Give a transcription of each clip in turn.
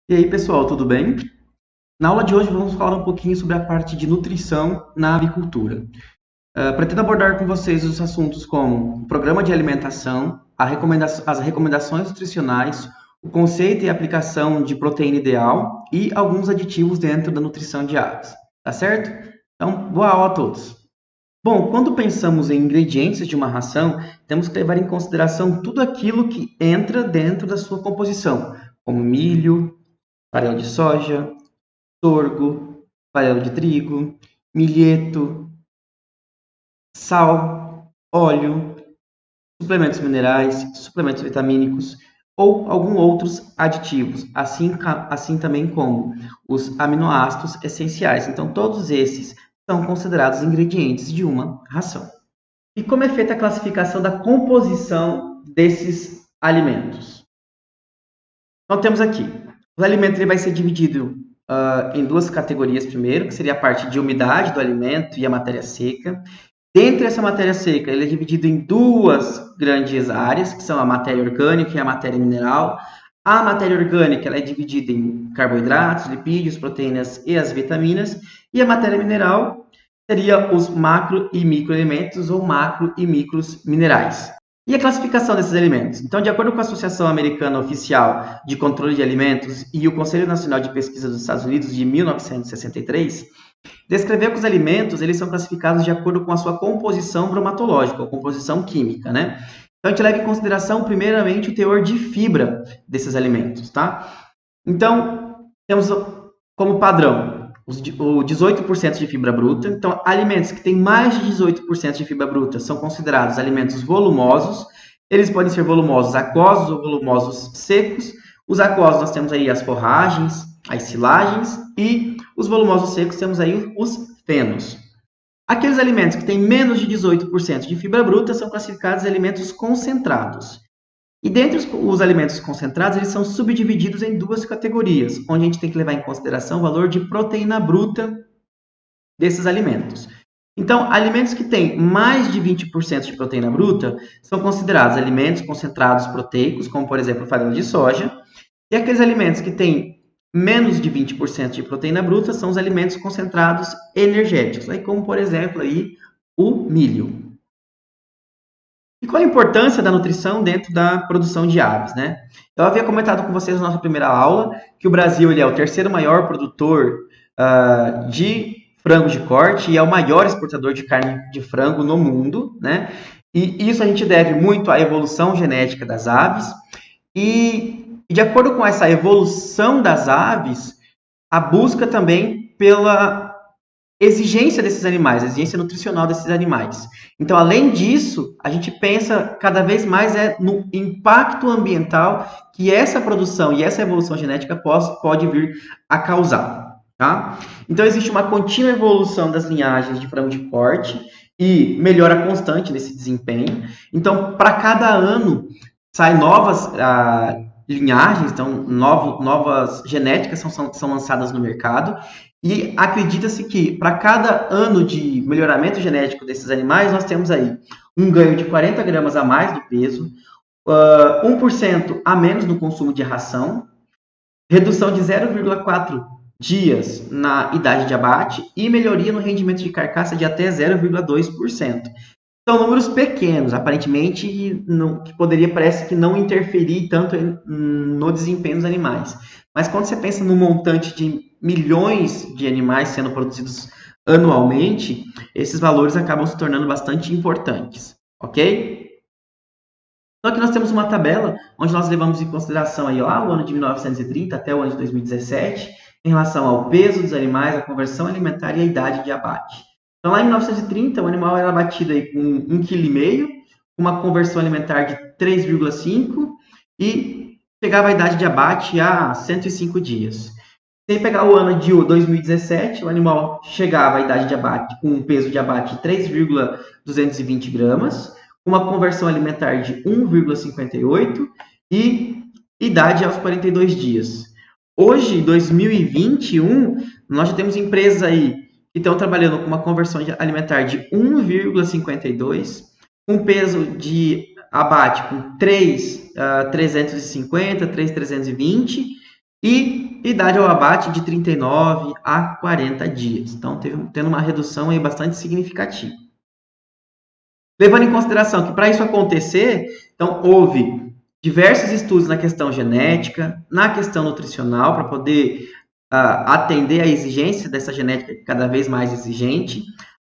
E aí, pessoal, tudo bem? Na aula de hoje vamos falar um pouquinho sobre a parte de nutrição na avicultura. Pretendo abordar com vocês os assuntos como o programa de alimentação, as recomendações nutricionais, o conceito e aplicação de proteína ideal e alguns aditivos dentro da nutrição de aves. Tá certo? Então, boa aula a todos. Bom, quando pensamos em ingredientes de uma ração, temos que levar em consideração tudo aquilo que entra dentro da sua composição, como milho, farelo de soja, sorgo, farelo de trigo, milheto, sal, óleo, suplementos minerais, suplementos vitamínicos ou alguns outros aditivos, assim também como os aminoácidos essenciais. Então, todos esses são considerados ingredientes de uma ração. E como é feita a classificação da composição desses alimentos? Então, temos aqui, o alimento ele vai ser dividido em duas categorias primeiro, que seria a parte de umidade do alimento e a matéria seca. Dentro dessa matéria seca, ele é dividido em duas grandes áreas, que são a matéria orgânica e a matéria mineral. A matéria orgânica ela é dividida em carboidratos, lipídios, proteínas e as vitaminas. E a matéria mineral seria os macro e microelementos ou macro e micros minerais. E a classificação desses alimentos? Então, de acordo com a Associação Americana Oficial de Controle de Alimentos e o Conselho Nacional de Pesquisa dos Estados Unidos de 1963, descreveu que os alimentos eles são classificados de acordo com a sua composição bromatológica, ou composição química, né? Então, a gente leva em consideração, primeiramente, o teor de fibra desses alimentos, tá? Então, temos como padrão o 18% de fibra bruta. Então, alimentos que têm mais de 18% de fibra bruta são considerados alimentos volumosos. Eles podem ser volumosos aquosos ou volumosos secos. Os aquosos nós temos aí as forragens, as silagens e os volumosos secos temos aí os fenos. Aqueles alimentos que têm menos de 18% de fibra bruta são classificados alimentos concentrados. E dentre os alimentos concentrados, eles são subdivididos em duas categorias, onde a gente tem que levar em consideração o valor de proteína bruta desses alimentos. Então, alimentos que têm mais de 20% de proteína bruta são considerados alimentos concentrados proteicos, como por exemplo o farelo de soja, e aqueles alimentos que têm menos de 20% de proteína bruta são os alimentos concentrados energéticos, aí como por exemplo aí o milho. E qual a importância da nutrição dentro da produção de aves, né? Eu havia comentado com vocês na nossa primeira aula que o Brasil ele é o terceiro maior produtor de frango de corte e é o maior exportador de carne de frango no mundo, né? E isso a gente deve muito à evolução genética das aves. E de acordo com essa evolução das aves, a busca também pela exigência desses animais, a exigência nutricional desses animais. Então, além disso, a gente pensa cada vez mais no impacto ambiental que essa produção e essa evolução genética pode vir a causar. Tá? Então, existe uma contínua evolução das linhagens de frango de corte e melhora constante nesse desempenho. Então, para cada ano, saem novas linhagens, então novas genéticas são lançadas no mercado. E acredita-se que para cada ano de melhoramento genético desses animais, nós temos aí um ganho de 40 gramas a mais do peso, 1% a menos no consumo de ração, redução de 0,4 dias na idade de abate e melhoria no rendimento de carcaça de até 0,2%. São números pequenos, aparentemente, que parece que não interferir tanto no desempenho dos animais. Mas quando você pensa no montante de milhões de animais sendo produzidos anualmente, esses valores acabam se tornando bastante importantes, ok? Então aqui nós temos uma tabela onde nós levamos em consideração aí, lá, o ano de 1930 até o ano de 2017, em relação ao peso dos animais, a conversão alimentar e a idade de abate. Então, lá em 1930, o animal era abatido aí com 1,5 kg, com uma conversão alimentar de 3,5 e chegava a idade de abate a 105 dias. Sem pegar o ano de 2017, o animal chegava à idade de abate com um peso de abate de 3,220 gramas, uma conversão alimentar de 1,58 e idade aos 42 dias. Hoje, em 2021, nós já temos empresas aí que estão trabalhando com uma conversão alimentar de 1,52, um peso de abate com 3,350, 3,320 e idade ao abate de 39 a 40 dias. Então, tendo uma redução aí bastante significativa. Levando em consideração que para isso acontecer, então houve diversos estudos na questão genética, na questão nutricional, para poder atender à exigência dessa genética cada vez mais exigente,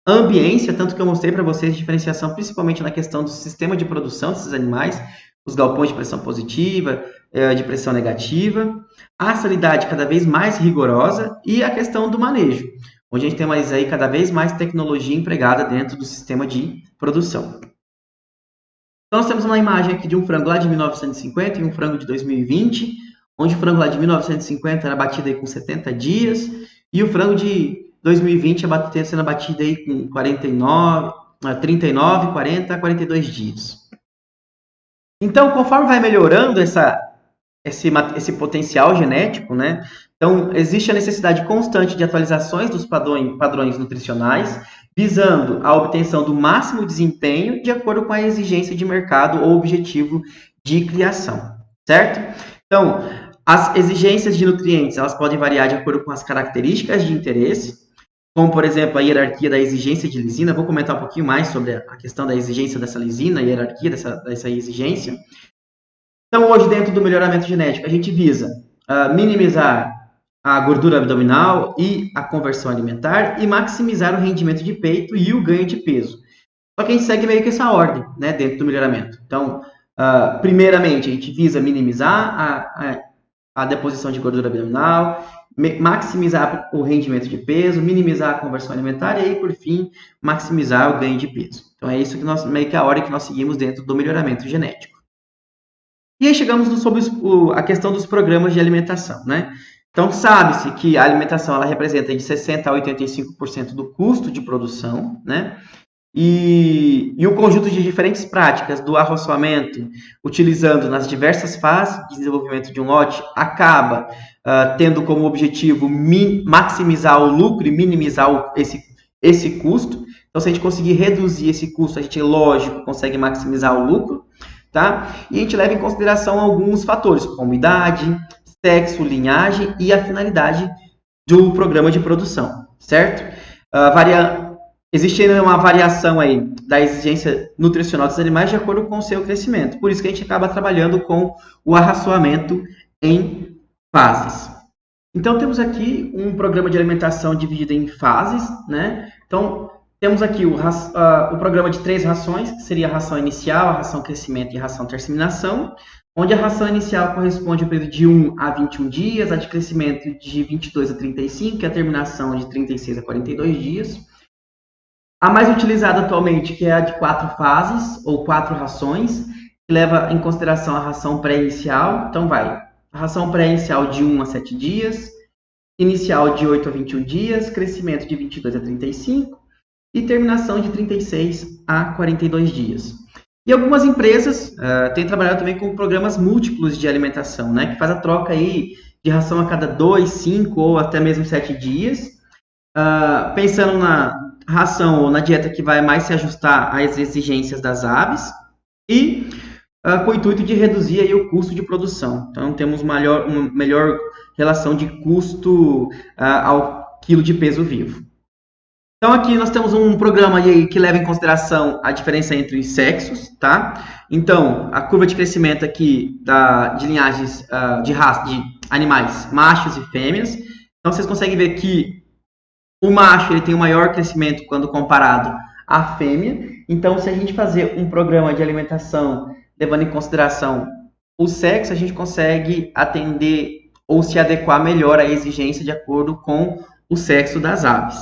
a ambiência, tanto que eu mostrei para vocês diferenciação principalmente na questão do sistema de produção desses animais, os galpões de pressão positiva, de pressão negativa, a sanidade cada vez mais rigorosa e a questão do manejo, onde a gente tem mais aí cada vez mais tecnologia empregada dentro do sistema de produção. Então, nós temos uma imagem aqui de um frango lá de 1950 e um frango de 2020, onde o frango lá de 1950 era abatido aí com 70 dias e o frango de 2020 sendo abatido aí com 39, 40, 42 dias. Então, conforme vai melhorando esse potencial genético, né? Então, existe a necessidade constante de atualizações dos padrões nutricionais, visando a obtenção do máximo desempenho de acordo com a exigência de mercado ou objetivo de criação, certo? Então, as exigências de nutrientes, elas podem variar de acordo com as características de interesse, como, por exemplo, a hierarquia da exigência de lisina. Vou comentar um pouquinho mais sobre a questão da exigência dessa lisina, a hierarquia dessa exigência. Então, hoje, dentro do melhoramento genético, a gente visa minimizar a gordura abdominal e a conversão alimentar e maximizar o rendimento de peito e o ganho de peso. Só que a gente segue meio que essa ordem, né, dentro do melhoramento. Então, primeiramente, a gente visa minimizar a deposição de gordura abdominal, maximizar o rendimento de peso, minimizar a conversão alimentar e aí, por fim, maximizar o ganho de peso. Então, é isso que meio que a ordem que nós seguimos dentro do melhoramento genético. E aí chegamos sobre a questão dos programas de alimentação, né? Então, sabe-se que a alimentação ela representa de 60% a 85% do custo de produção, né? E o conjunto de diferentes práticas do arroçoamento, utilizando nas diversas fases de desenvolvimento de um lote, acaba tendo como objetivo maximizar o lucro e minimizar esse custo. Então, se a gente conseguir reduzir esse custo, a gente, lógico, consegue maximizar o lucro, tá? E a gente leva em consideração alguns fatores, como idade, sexo, linhagem e a finalidade do programa de produção, certo? Existe uma variação aí da exigência nutricional dos animais de acordo com o seu crescimento. Por isso que a gente acaba trabalhando com o arraçoamento em fases. Então, temos aqui um programa de alimentação dividido em fases, né? Então, temos aqui o programa de 3 rações, que seria a ração inicial, a ração crescimento e a ração terminação, onde a ração inicial corresponde ao período de 1 a 21 dias, a de crescimento de 22 a 35 e a terminação de 36 a 42 dias. A mais utilizada atualmente, que é a de 4 fases, ou 4 rações, que leva em consideração a ração pré-inicial. Então, a ração pré-inicial de 1 a 7 dias, inicial de 8 a 21 dias, crescimento de 22 a 35 e terminação de 36 a 42 dias. E algumas empresas têm trabalhado também com programas múltiplos de alimentação, né, que faz a troca aí de ração a cada 2, 5 ou até mesmo 7 dias, pensando na ração ou na dieta que vai mais se ajustar às exigências das aves e com o intuito de reduzir aí o custo de produção. Então, temos uma melhor relação de custo ao quilo de peso vivo. Então, aqui nós temos um programa aí que leva em consideração a diferença entre os sexos, tá? Então, a curva de crescimento aqui de linhagens de animais machos e fêmeas. Então, vocês conseguem ver que o macho ele tem um maior crescimento quando comparado à fêmea. Então, se a gente fazer um programa de alimentação levando em consideração o sexo, a gente consegue atender ou se adequar melhor à exigência de acordo com o sexo das aves.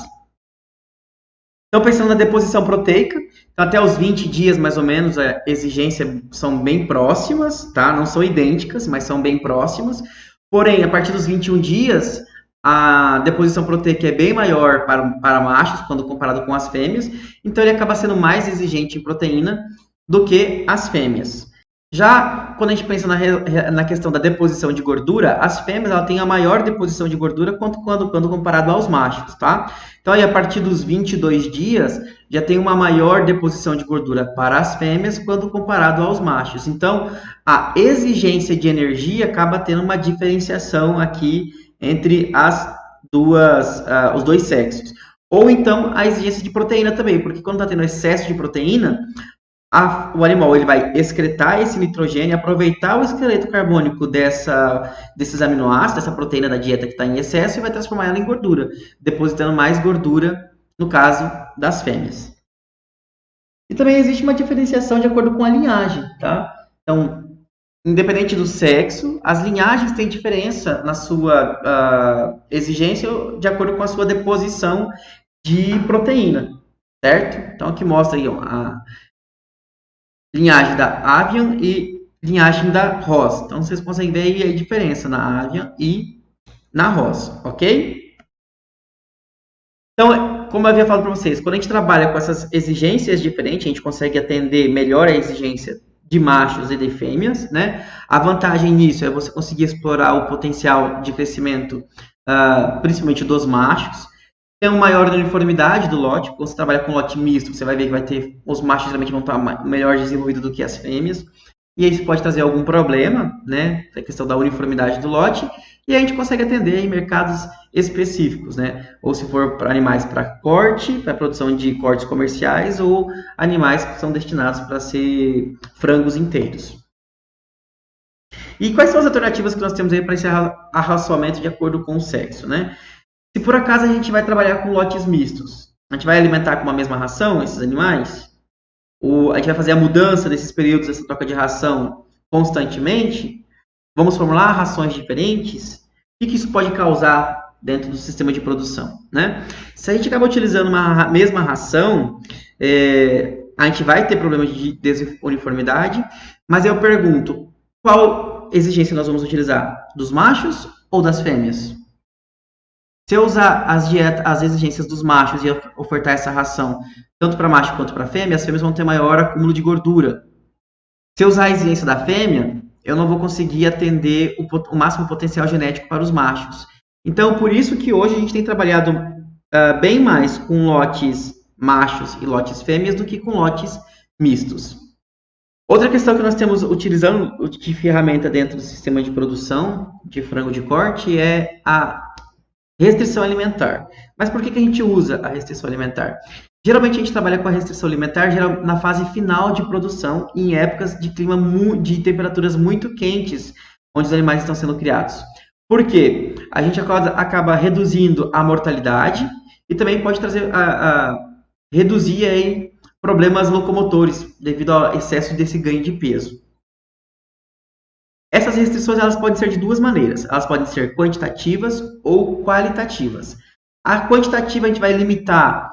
Então, pensando na deposição proteica, então, até os 20 dias, mais ou menos, a exigência são bem próximas, tá? Não são idênticas, mas são bem próximas. Porém, a partir dos 21 dias, a deposição proteica é bem maior para machos, quando comparado com as fêmeas. Então, ele acaba sendo mais exigente em proteína do que as fêmeas. Já quando a gente pensa na questão da deposição de gordura, as fêmeas ela têm a maior deposição de gordura quando comparado aos machos, tá? Então, aí, a partir dos 22 dias, já tem uma maior deposição de gordura para as fêmeas quando comparado aos machos. Então, a exigência de energia acaba tendo uma diferenciação aqui entre os dois sexos. Ou então, a exigência de proteína também, porque quando está tendo excesso de proteína, o animal ele vai excretar esse nitrogênio, aproveitar o esqueleto carbônico desses aminoácidos, dessa proteína da dieta que está em excesso, e vai transformar ela em gordura, depositando mais gordura, no caso das fêmeas. E também existe uma diferenciação de acordo com a linhagem, tá? Então, independente do sexo, as linhagens têm diferença na sua exigência de acordo com a sua deposição de proteína, certo? Então, aqui mostra aí a linhagem da Avian e linhagem da Ross. Então, vocês conseguem ver aí a diferença na Avian e na Ross, ok? Então, como eu havia falado para vocês, quando a gente trabalha com essas exigências diferentes, a gente consegue atender melhor a exigência de machos e de fêmeas, né? A vantagem nisso é você conseguir explorar o potencial de crescimento, principalmente dos machos. Tem uma maior uniformidade do lote. Quando você trabalha com lote misto, você vai ver que vai ter os machos geralmente vão estar melhor desenvolvidos do que as fêmeas. E aí isso pode trazer algum problema, né? A questão da uniformidade do lote. E a gente consegue atender em mercados específicos, né? Ou se for para animais para corte, para produção de cortes comerciais, ou animais que são destinados para ser frangos inteiros. E quais são as alternativas que nós temos aí para esse arraçoamento de acordo com o sexo, né? Se por acaso a gente vai trabalhar com lotes mistos, a gente vai alimentar com uma mesma ração esses animais? Ou a gente vai fazer a mudança desses períodos, dessa troca de ração constantemente? Vamos formular rações diferentes? O que isso pode causar dentro do sistema de produção, né? Se a gente acaba utilizando uma mesma ração, a gente vai ter problemas de desuniformidade, mas eu pergunto, qual exigência nós vamos utilizar? Dos machos ou das fêmeas? Se eu usar as exigências dos machos e ofertar essa ração tanto para macho quanto para fêmea, as fêmeas vão ter maior acúmulo de gordura. Se eu usar a exigência da fêmea, eu não vou conseguir atender o máximo potencial genético para os machos. Então, por isso que hoje a gente tem trabalhado bem mais com lotes machos e lotes fêmeas do que com lotes mistos. Outra questão que nós temos utilizando de ferramenta dentro do sistema de produção de frango de corte é a restrição alimentar. Mas por que a gente usa a restrição alimentar? Geralmente a gente trabalha com a restrição alimentar na fase final de produção, em épocas de clima de temperaturas muito quentes, onde os animais estão sendo criados. Por quê? A gente acaba reduzindo a mortalidade e também pode trazer reduzir aí problemas locomotores devido ao excesso desse ganho de peso. Essas restrições elas podem ser de duas maneiras. Elas podem ser quantitativas ou qualitativas. A quantitativa a gente vai limitar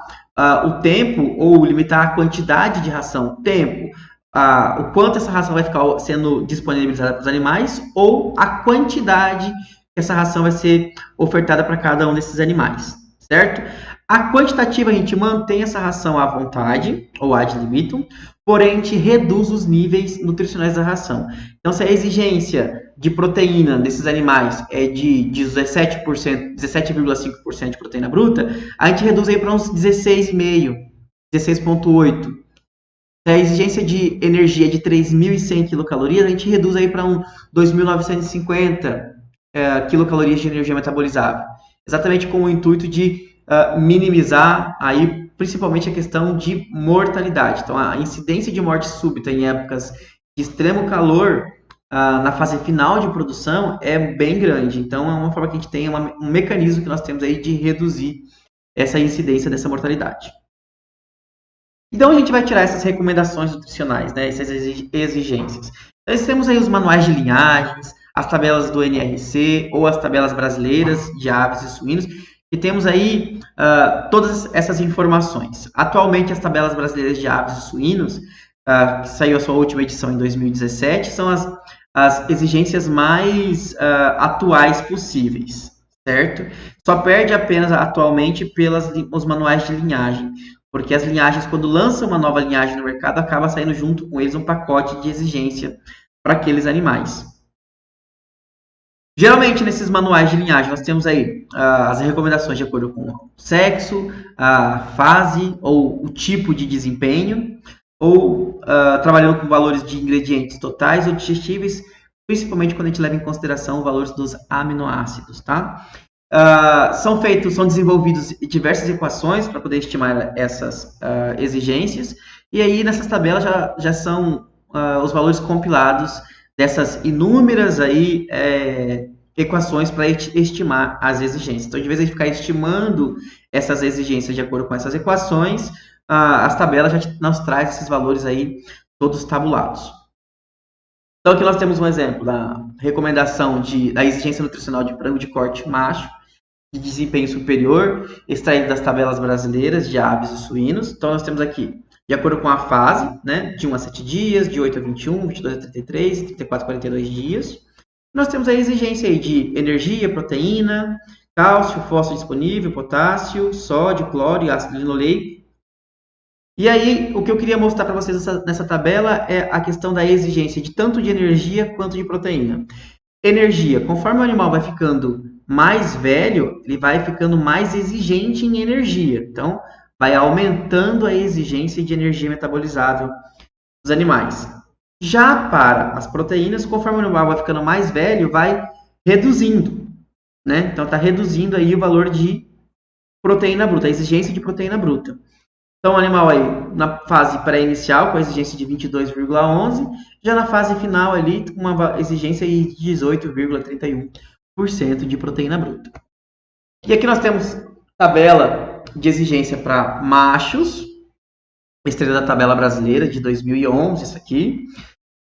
o tempo ou limitar a quantidade de ração, tempo, o quanto essa ração vai ficar sendo disponibilizada para os animais ou a quantidade que essa ração vai ser ofertada para cada um desses animais, certo? A quantitativa a gente mantém essa ração à vontade ou ad libitum, porém a gente reduz os níveis nutricionais da ração. Então, se a exigência de proteína desses animais é de 17,5% de proteína bruta, a gente reduz aí para uns 16,5%, 16,8%. Se a exigência de energia é de 3.100 quilocalorias, a gente reduz aí para 2.950 quilocalorias de energia metabolizável. Exatamente com o intuito de minimizar aí principalmente a questão de mortalidade. Então, a incidência de morte súbita em épocas de extremo calor na fase final de produção é bem grande. Então, é uma forma que a gente tem, um mecanismo que nós temos aí de reduzir essa incidência dessa mortalidade. Então, a gente vai tirar essas recomendações nutricionais, né, essas exigências. Nós temos aí os manuais de linhagens, as tabelas do NRC ou as tabelas brasileiras de aves e suínos, e temos aí todas essas informações. Atualmente, as tabelas brasileiras de aves e suínos, que saiu a sua última edição em 2017, são as exigências mais atuais possíveis, certo? Só perde apenas atualmente os manuais de linhagem, porque as linhagens, quando lançam uma nova linhagem no mercado, acaba saindo junto com eles um pacote de exigência para aqueles animais. Geralmente, nesses manuais de linhagem, nós temos aí as recomendações de acordo com o sexo, a fase ou o tipo de desempenho, ou trabalhando com valores de ingredientes totais ou digestíveis, principalmente quando a gente leva em consideração os valores dos aminoácidos, tá? São desenvolvidos diversas equações para poder estimar essas exigências, e aí nessas tabelas já são os valores compilados dessas inúmeras aí, equações para estimar as exigências. Então, de vez em ficar estimando essas exigências de acordo com essas equações, as tabelas já nos trazem esses valores aí todos tabulados. Então, aqui nós temos um exemplo da recomendação da exigência nutricional de frango de corte macho de desempenho superior, extraído das tabelas brasileiras de aves e suínos. Então, nós temos aqui, de acordo com a fase, né, de 1 a 7 dias, de 8 a 21, 22 a 33, 34 a 42 dias. Nós temos a exigência aí de energia, proteína, cálcio, fósforo disponível, potássio, sódio, cloro e ácido linoleico. E aí, o que eu queria mostrar para vocês nessa tabela é a questão da exigência de tanto de energia quanto de proteína. Energia, conforme o animal vai ficando mais velho, ele vai ficando mais exigente em energia. Então, vai aumentando a exigência de energia metabolizável dos animais. Já para as proteínas, conforme o animal vai ficando mais velho, vai reduzindo, né? Então, está reduzindo aí o valor de proteína bruta, a exigência de proteína bruta. Então, o animal aí, na fase pré-inicial, com a exigência de 22,11, já na fase final ali, com uma exigência de 18,31% de proteína bruta. E aqui nós temos tabela de exigência para machos, estrela da tabela brasileira de 2011, isso aqui.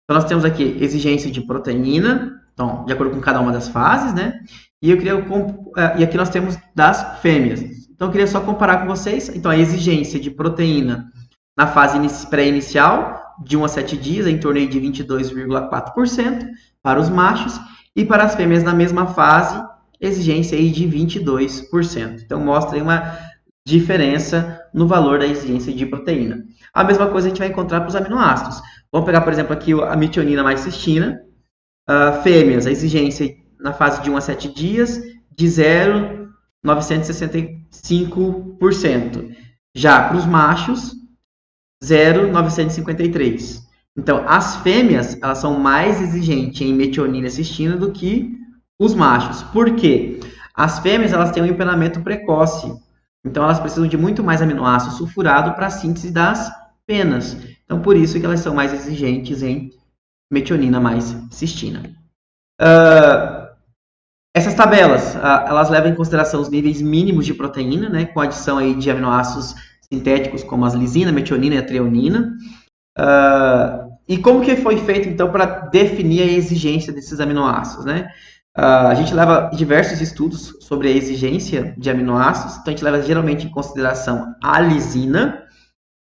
Então, nós temos aqui exigência de proteína, então, de acordo com cada uma das fases, né? E aqui nós temos das fêmeas. Então, eu queria só comparar com vocês. Então, a exigência de proteína na fase pré-inicial, de 1 a 7 dias, é em torno de 22,4% para os machos. E para as fêmeas, na mesma fase, exigência aí de 22%. Então, mostra aí uma diferença no valor da exigência de proteína. A mesma coisa a gente vai encontrar para os aminoácidos. Vamos pegar, por exemplo, aqui a metionina mais cistina. Fêmeas, a exigência na fase de 1 a 7 dias, de 0,965%. Já para os machos, 0,953%. Então, as fêmeas, elas são mais exigentes em metionina e cistina do que os machos. Por quê? As fêmeas, elas têm um empenamento precoce. Então, elas precisam de muito mais aminoácido sulfurado para a síntese das penas. Então, por isso que elas são mais exigentes em metionina mais cistina. Essas tabelas, elas levam em consideração os níveis mínimos de proteína, né, com adição aí de aminoácidos sintéticos como a lisina, metionina e a treonina. E como que foi feito, então, para definir a exigência desses aminoácidos, né? A gente leva diversos estudos sobre a exigência de aminoácidos, então a gente leva geralmente em consideração a lisina,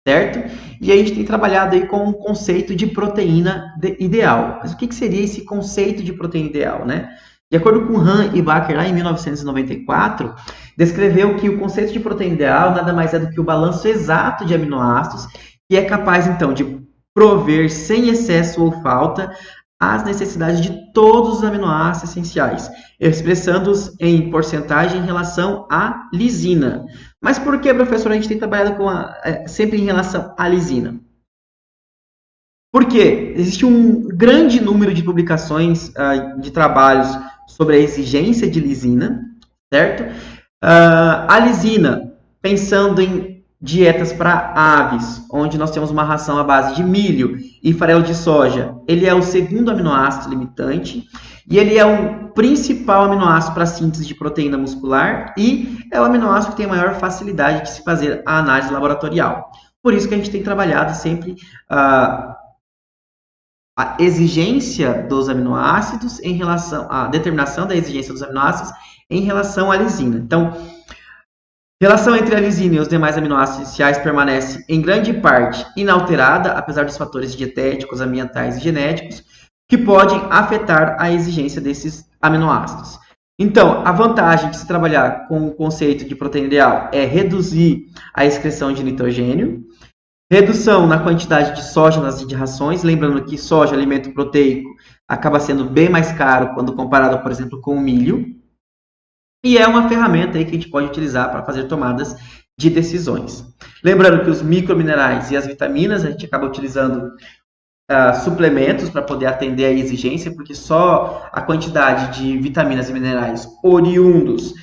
certo? E a gente tem trabalhado aí com o conceito de proteína ideal. Mas o que seria esse conceito de proteína ideal, né? De acordo com Han e Baker, lá em 1994, descreveu que o conceito de proteína ideal nada mais é do que o balanço exato de aminoácidos, que é capaz, então, de prover sem excesso ou falta as necessidades de todos os aminoácidos essenciais, expressando-os em porcentagem em relação à lisina. Mas por que, professor, a gente tem trabalhado sempre em relação à lisina? Porque existe um grande número de publicações de trabalhos sobre a exigência de lisina, certo? A lisina, pensando em dietas para aves, onde nós temos uma ração à base de milho e farelo de soja, ele é o segundo aminoácido limitante e ele é o principal aminoácido para a síntese de proteína muscular e é o aminoácido que tem a maior facilidade de se fazer a análise laboratorial. Por isso que a gente tem trabalhado sempre a exigência dos aminoácidos em relação à determinação da exigência dos aminoácidos em relação à lisina. Então, a relação entre a lisina e os demais aminoácidos essenciais permanece, em grande parte, inalterada, apesar dos fatores dietéticos, ambientais e genéticos, que podem afetar a exigência desses aminoácidos. Então, a vantagem de se trabalhar com o conceito de proteína ideal é reduzir a excreção de nitrogênio, Redução na quantidade de soja nas rações, lembrando que soja, alimento proteico, acaba sendo bem mais caro quando comparado, por exemplo, com o milho. E é uma ferramenta aí que a gente pode utilizar para fazer tomadas de decisões. Lembrando que os microminerais e as vitaminas, a gente acaba utilizando suplementos para poder atender a exigência, porque só a quantidade de vitaminas e minerais oriundos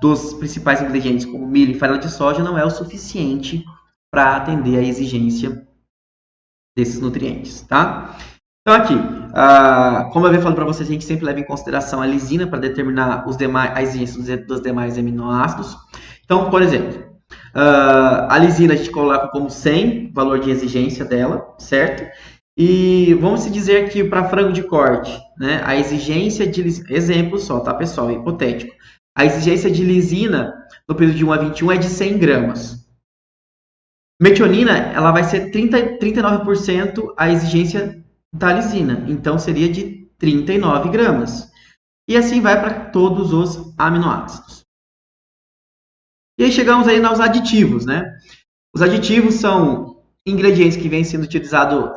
dos principais ingredientes, como milho e farelo de soja, não é o suficiente para atender a exigência desses nutrientes, tá? Então aqui, como eu havia falado para vocês, a gente sempre leva em consideração a lisina para determinar a exigência dos demais aminoácidos. Então, por exemplo, a lisina a gente coloca como 100, valor de exigência dela, certo? E vamos dizer que para frango de corte, né, a exigência de lisina, exemplo só, tá pessoal, é hipotético. A exigência de lisina no período de 1 a 21 é de 100 gramas. Metionina, ela vai ser 39% a exigência da lisina, então seria de 39 gramas. E assim vai para todos os aminoácidos. E aí chegamos aí aos aditivos, né? Os aditivos são ingredientes que vêm sendo utilizados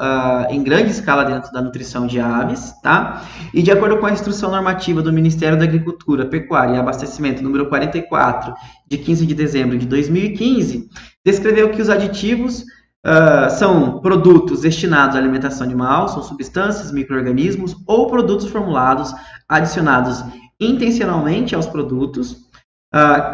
em grande escala dentro da nutrição de aves, tá? E de acordo com a instrução normativa do Ministério da Agricultura, Pecuária e Abastecimento, número 44, de 15 de dezembro de 2015, descreveu que os aditivos são produtos destinados à alimentação animal, são substâncias, micro-organismos ou produtos formulados, adicionados intencionalmente aos produtos,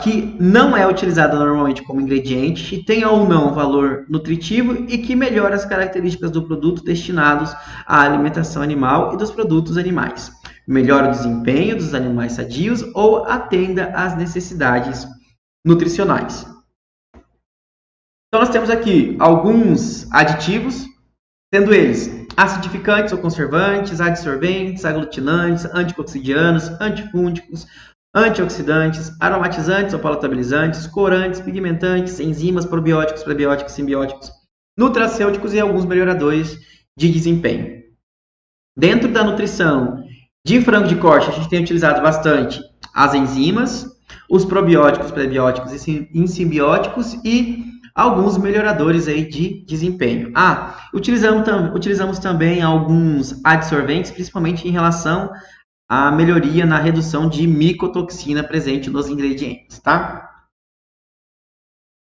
que não é utilizada normalmente como ingrediente e tem ou não valor nutritivo e que melhora as características do produto destinados à alimentação animal e dos produtos animais. Melhora o desempenho dos animais sadios ou atenda às necessidades nutricionais. Então, nós temos aqui alguns aditivos, sendo eles acidificantes ou conservantes, adsorventes, aglutinantes, anticoxidianos, antifúngicos, antioxidantes, aromatizantes ou palatabilizantes, corantes, pigmentantes, enzimas, probióticos, prebióticos, simbióticos, nutracêuticos e alguns melhoradores de desempenho. Dentro da nutrição de frango de corte, a gente tem utilizado bastante as enzimas, os probióticos, prebióticos e simbióticos e alguns melhoradores aí de desempenho. Utilizamos também alguns adsorventes, principalmente em relação à melhoria na redução de micotoxina presente nos ingredientes, tá?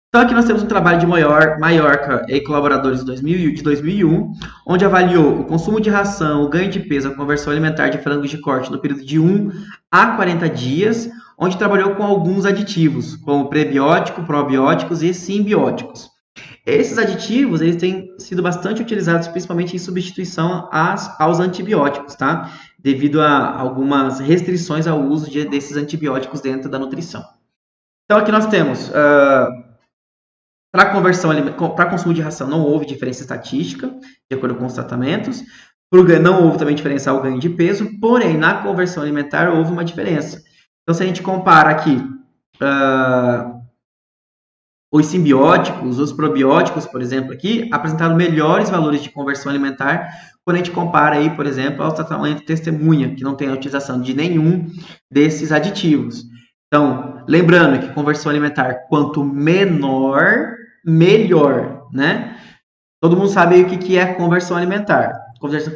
Então, aqui nós temos um trabalho de Maiorca e colaboradores de 2001, onde avaliou o consumo de ração, o ganho de peso, a conversão alimentar de frangos de corte no período de 1 a 40 dias, onde trabalhou com alguns aditivos, como prebiótico, probióticos e simbióticos. Esses aditivos eles têm sido bastante utilizados, principalmente em substituição aos antibióticos, tá? Devido a algumas restrições ao uso desses antibióticos dentro da nutrição. Então, aqui nós temos, para consumo de ração, não houve diferença estatística, de acordo com os tratamentos. Não houve também diferença ao ganho de peso, porém, na conversão alimentar houve uma diferença. Então, se a gente compara aqui os simbióticos, os probióticos, por exemplo, aqui, apresentaram melhores valores de conversão alimentar quando a gente compara aí, por exemplo, ao tratamento testemunha, que não tem a utilização de nenhum desses aditivos. Então, lembrando que conversão alimentar, quanto menor, melhor, né? Todo mundo sabe aí o que é conversão alimentar.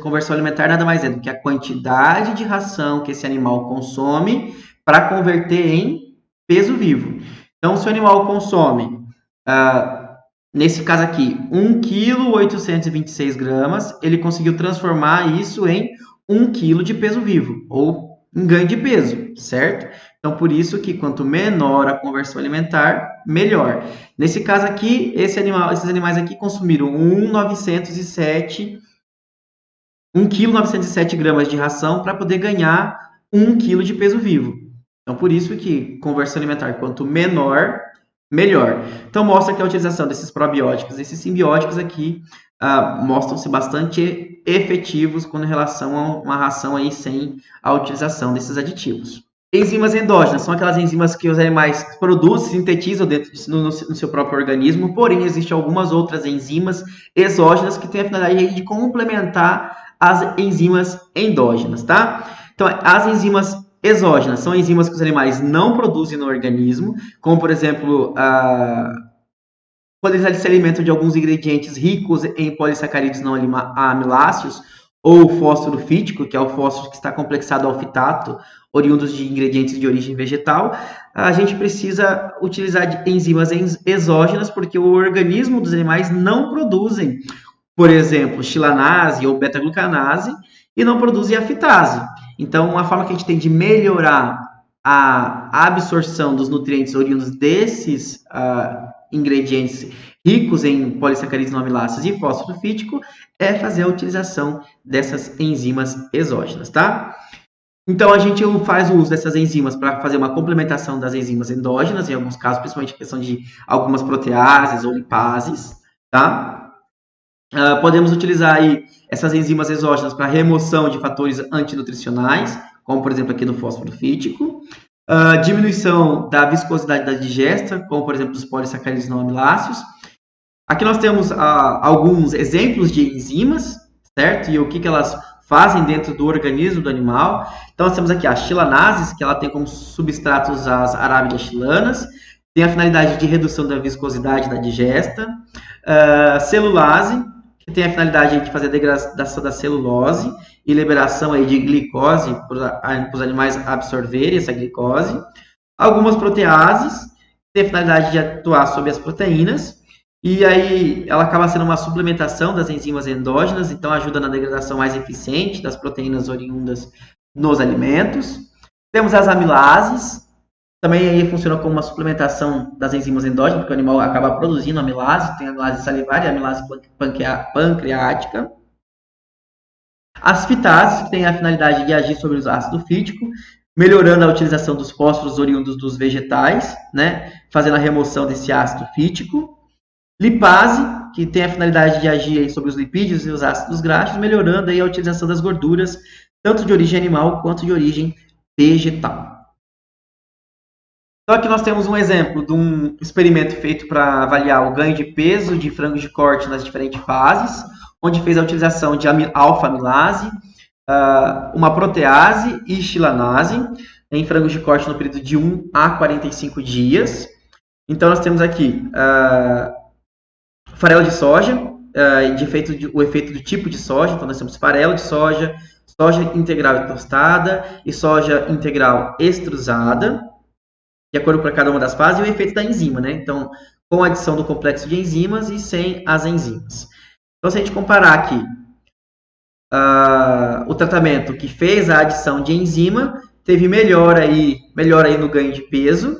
Conversão alimentar nada mais é do que a quantidade de ração que esse animal consome para converter em peso vivo. Então, se o animal consome, nesse caso aqui, 1,826 kg, ele conseguiu transformar isso em 1 kg de peso vivo, ou em ganho de peso, certo? Então, por isso que quanto menor a conversão alimentar, melhor. Nesse caso aqui, esses animais aqui consumiram 1,907 kg de ração para poder ganhar 1 kg de peso vivo. Então, por isso que conversão alimentar, quanto menor, melhor. Então, mostra que a utilização desses probióticos, esses simbióticos aqui, mostram-se bastante efetivos com relação a uma ração aí sem a utilização desses aditivos. Enzimas endógenas são aquelas enzimas que os animais produzem, sintetizam dentro no seu próprio organismo, porém, existem algumas outras enzimas exógenas que têm a finalidade de complementar as enzimas endógenas, tá? Então, as enzimas exógenas são enzimas que os animais não produzem no organismo, como, por exemplo, quando eles se alimentam de alguns ingredientes ricos em polissacarídeos não amiláceos, ou fósforo fítico, que é o fósforo que está complexado ao fitato, oriundos de ingredientes de origem vegetal, a gente precisa utilizar enzimas exógenas, porque o organismo dos animais não produzem, por exemplo, xilanase ou beta-glucanase, e não produzem a fitase. Então, uma forma que a gente tem de melhorar a absorção dos nutrientes oriundos desses ingredientes ricos em polissacarídeos não amiláceos e fósforo fítico é fazer a utilização dessas enzimas exógenas, tá? Então, a gente faz o uso dessas enzimas para fazer uma complementação das enzimas endógenas, em alguns casos, principalmente a questão de algumas proteases ou lipases, tá? Podemos utilizar aí essas enzimas exógenas para remoção de fatores antinutricionais, como, por exemplo, aqui no fósforo fítico. Diminuição da viscosidade da digesta, como, por exemplo, dos polissacarídeos não amiláceos. Aqui nós temos alguns exemplos de enzimas, certo? E o que elas fazem dentro do organismo do animal. Então, nós temos aqui a xilanase, que ela tem como substratos as arábigas xilanas, tem a finalidade de redução da viscosidade da digesta. Celulase, que tem a finalidade de fazer a degradação da celulose e liberação aí de glicose para os animais absorverem essa glicose. Algumas proteases, que tem a finalidade de atuar sobre as proteínas, e aí ela acaba sendo uma suplementação das enzimas endógenas, então ajuda na degradação mais eficiente das proteínas oriundas nos alimentos. Temos as amilases, também aí funciona como uma suplementação das enzimas endógenas, porque o animal acaba produzindo amilase, tem a amilase salivar e a amilase pancreática. As fitases, que têm a finalidade de agir sobre o ácido fítico, melhorando a utilização dos fósforos oriundos dos vegetais, né, fazendo a remoção desse ácido fítico. Lipase, que tem a finalidade de agir sobre os lipídios e os ácidos graxos, melhorando aí a utilização das gorduras, tanto de origem animal quanto de origem vegetal. Então, aqui nós temos um exemplo de um experimento feito para avaliar o ganho de peso de frangos de corte nas diferentes fases, onde fez a utilização de alfa-amilase, uma protease e xilanase em frangos de corte no período de 1 a 45 dias. Então, nós temos aqui farelo de soja, o efeito do tipo de soja. Então, nós temos farelo de soja, soja integral tostada e soja integral extrusada, de acordo com cada uma das fases, e o efeito da enzima, né? Então, com a adição do complexo de enzimas e sem as enzimas. Então, se a gente comparar aqui o tratamento que fez a adição de enzima, teve melhora aí no ganho de peso,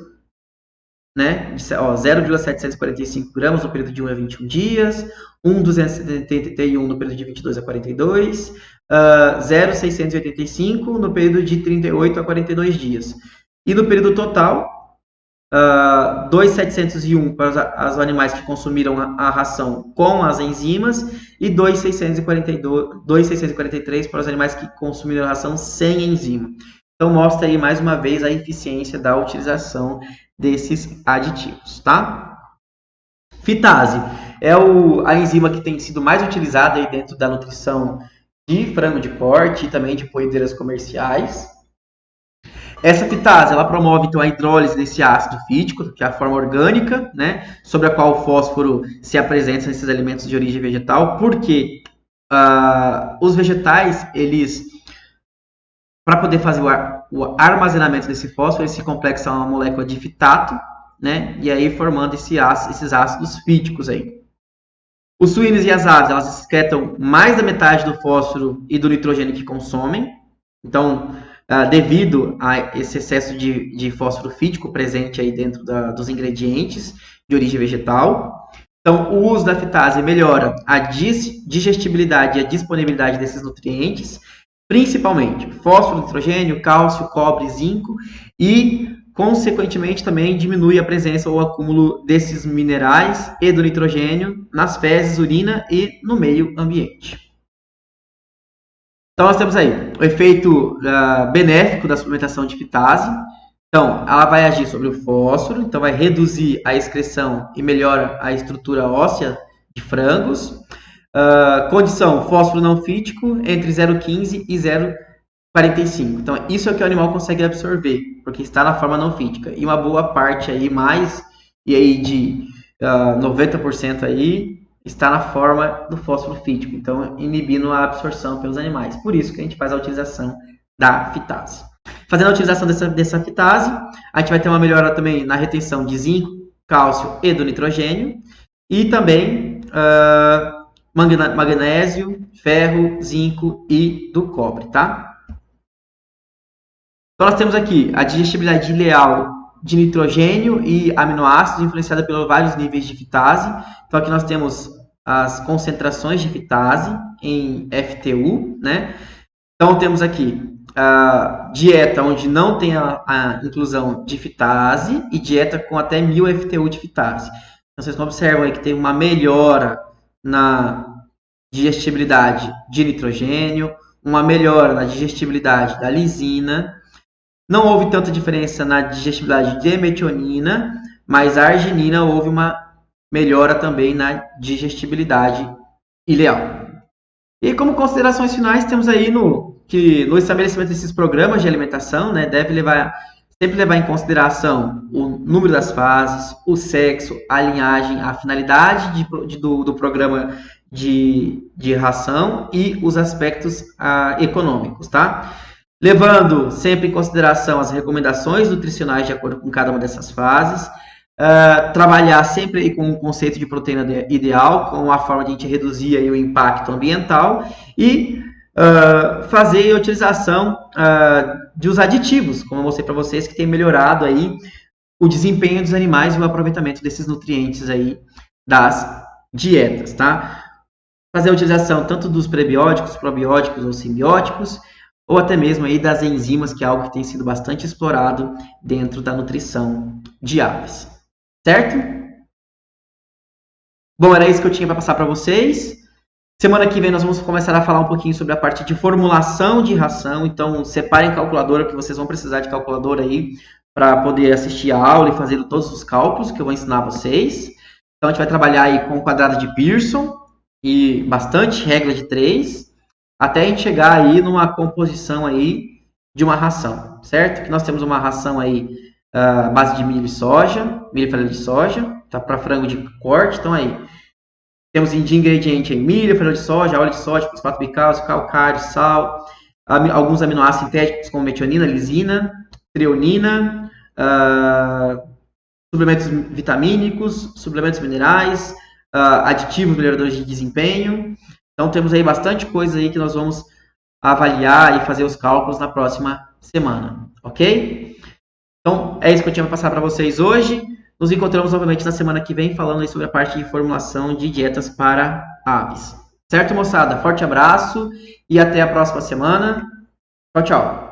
né? 0,745 gramas no período de 1 a 21 dias, 1,271 no período de 22 a 42, 0,685 no período de 38 a 42 dias. E no período total, 2,701 para os animais que consumiram a ração com as enzimas e 2,643 para os animais que consumiram a ração sem enzima. Então, mostra aí mais uma vez a eficiência da utilização desses aditivos, tá? Fitase é a enzima que tem sido mais utilizada aí dentro da nutrição de frango de corte e também de poedeiras comerciais. Essa fitase, ela promove então a hidrólise desse ácido fítico, que é a forma orgânica, né, sobre a qual o fósforo se apresenta nesses alimentos de origem vegetal, porque os vegetais, eles, para poder fazer o armazenamento desse fósforo, eles se complexam a uma molécula de fitato, né, e aí formando esses ácidos fíticos aí. Os suínos e as aves, elas excretam mais da metade do fósforo e do nitrogênio que consomem, então, devido a esse excesso de fósforo fítico presente aí dentro dos ingredientes de origem vegetal. Então, o uso da fitase melhora a digestibilidade e a disponibilidade desses nutrientes, principalmente fósforo, nitrogênio, cálcio, cobre, zinco e, consequentemente, também diminui a presença ou acúmulo desses minerais e do nitrogênio nas fezes, urina e no meio ambiente. Então, nós temos aí o efeito benéfico da suplementação de fitase. Então, ela vai agir sobre o fósforo, então vai reduzir a excreção e melhora a estrutura óssea de frangos. Condição, fósforo não fítico entre 0,15 e 0,45. Então, isso é o que o animal consegue absorver, porque está na forma não fítica. E uma boa parte aí, mais e aí de 90% aí está na forma do fósforo fítico, então inibindo a absorção pelos animais. Por isso que a gente faz a utilização da fitase. Fazendo a utilização dessa fitase, a gente vai ter uma melhora também na retenção de zinco, cálcio e do nitrogênio, e também magnésio, ferro, zinco e do cobre, tá? Então nós temos aqui a digestibilidade ileal de nitrogênio e aminoácidos influenciada pelos vários níveis de fitase. Então aqui nós temos as concentrações de fitase em FTU, né? Então temos aqui a dieta onde não tem a inclusão de fitase e dieta com até 1000 FTU de fitase. Então vocês observam aí que tem uma melhora na digestibilidade de nitrogênio, uma melhora na digestibilidade da lisina. Não houve tanta diferença na digestibilidade de metionina, mas a arginina houve uma melhora também na digestibilidade ileal. E como considerações finais, temos aí que no estabelecimento desses programas de alimentação, né, deve sempre levar em consideração o número das fases, o sexo, a linhagem, a finalidade do programa de ração e os aspectos econômicos, tá? Levando sempre em consideração as recomendações nutricionais de acordo com cada uma dessas fases, trabalhar sempre com o conceito de proteína ideal, com a forma de a gente reduzir aí o impacto ambiental e fazer a utilização dos aditivos, como eu mostrei para vocês, que tem melhorado aí o desempenho dos animais e o aproveitamento desses nutrientes aí das dietas, tá? Fazer a utilização tanto dos prebióticos, probióticos ou simbióticos, ou até mesmo aí das enzimas, que é algo que tem sido bastante explorado dentro da nutrição de aves. Certo? Bom, era isso que eu tinha para passar para vocês. Semana que vem nós vamos começar a falar um pouquinho sobre a parte de formulação de ração. Então, separem calculadora, que vocês vão precisar de calculadora aí para poder assistir a aula e fazer todos os cálculos que eu vou ensinar vocês. Então, a gente vai trabalhar aí com quadrado de Pearson e bastante regra de 3, até a gente chegar aí numa composição aí de uma ração, certo? Que nós temos uma ração aí base de milho e soja, milho e farelo de soja, tá? Para frango de corte, então aí temos de ingrediente aí milho, farelo de soja, óleo de soja, fosfato bicálcico, calcário, sal, alguns aminoácidos sintéticos como metionina, lisina, treonina, suplementos vitamínicos, suplementos minerais, aditivos melhoradores de desempenho. Então temos aí bastante coisa aí que nós vamos avaliar e fazer os cálculos na próxima semana, ok? Então é isso que eu tinha para passar para vocês hoje. Nos encontramos novamente na semana que vem falando aí sobre a parte de formulação de dietas para aves. Certo, moçada? Forte abraço e até a próxima semana. Tchau, tchau.